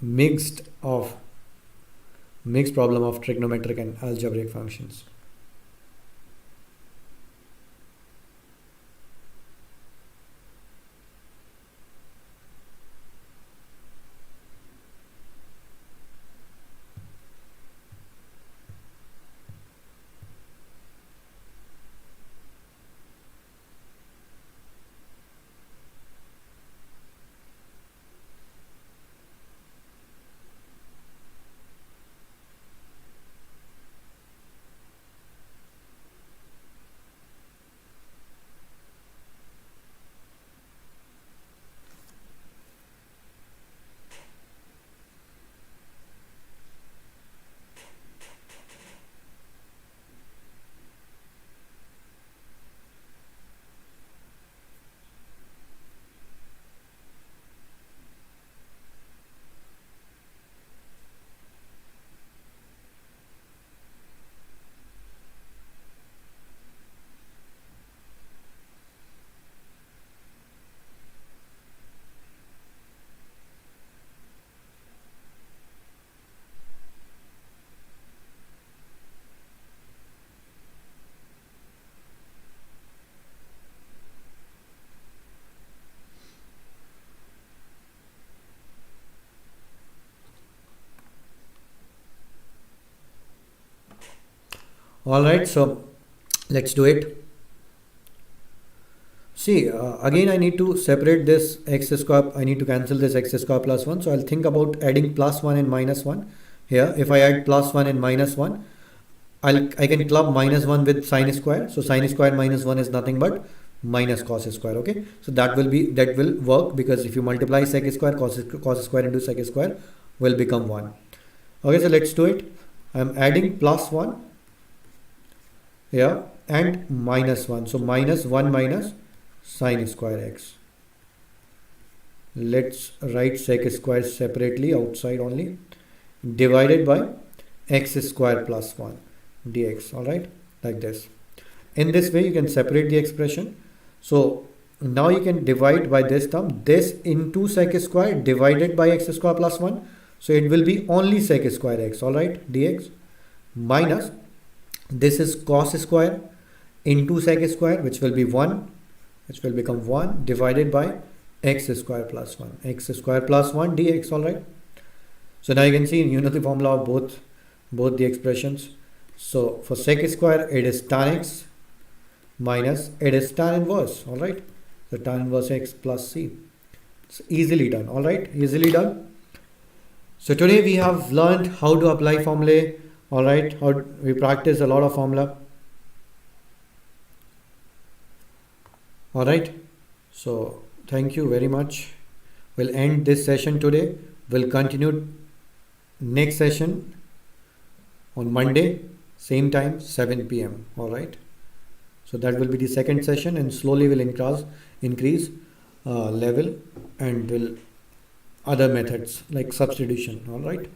mixed problem of trigonometric and algebraic functions. All right, so let's do it. See, again I need to separate this x square. I need to cancel this x square plus 1. So I'll think about adding plus 1 and minus 1 here. If I add plus 1 and minus 1, I can club minus 1 with sine square. So sine square minus 1 is nothing but minus cos square. Okay, so that will work, because if you multiply sec square, cos square into sec square will become 1. Okay, so let's do it. I'm adding plus 1 here and minus 1. So minus 1 minus sine square x. Let's write sec square separately outside only, divided by x square plus 1 dx. All right, like this. In this way you can separate the expression. So now you can divide by this term, this into sec square divided by x square plus 1. So it will be only sec square x, all right, dx, minus this is cos square into sec square, which will be 1, which will become 1, divided by x square plus 1, x square plus 1 dx. All right, so now you can see, you know, the formula of both the expressions. So for sec square it is tan x minus it is tan inverse. All right, so tan inverse x plus c. It's easily done. All right, easily done. So today we have learned how to apply formulae. All right, how we practice a lot of formula. All right, so thank you very much. We'll end this session today. We'll continue next session on Monday, same time, 7 p.m. All right, so that will be the second session, and slowly will increase level, and will other methods like substitution. All right,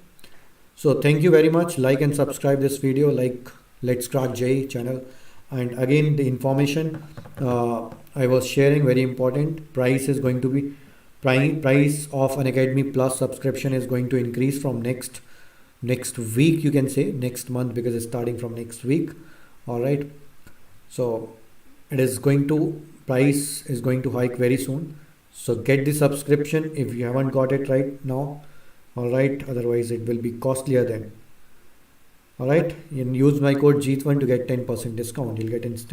so thank you very much. Like and subscribe this video, like Let's Crack JEE channel. And again, the information I was sharing, very important. Price is going to be price of Unacademy Plus subscription is going to increase from next week, you can say next month, because it's starting from next week. All right, so price is going to hike very soon. So get the subscription if you haven't got it right now. All right, otherwise it will be costlier then. All right, and use my code JEET1 to get 10% discount. You'll get instant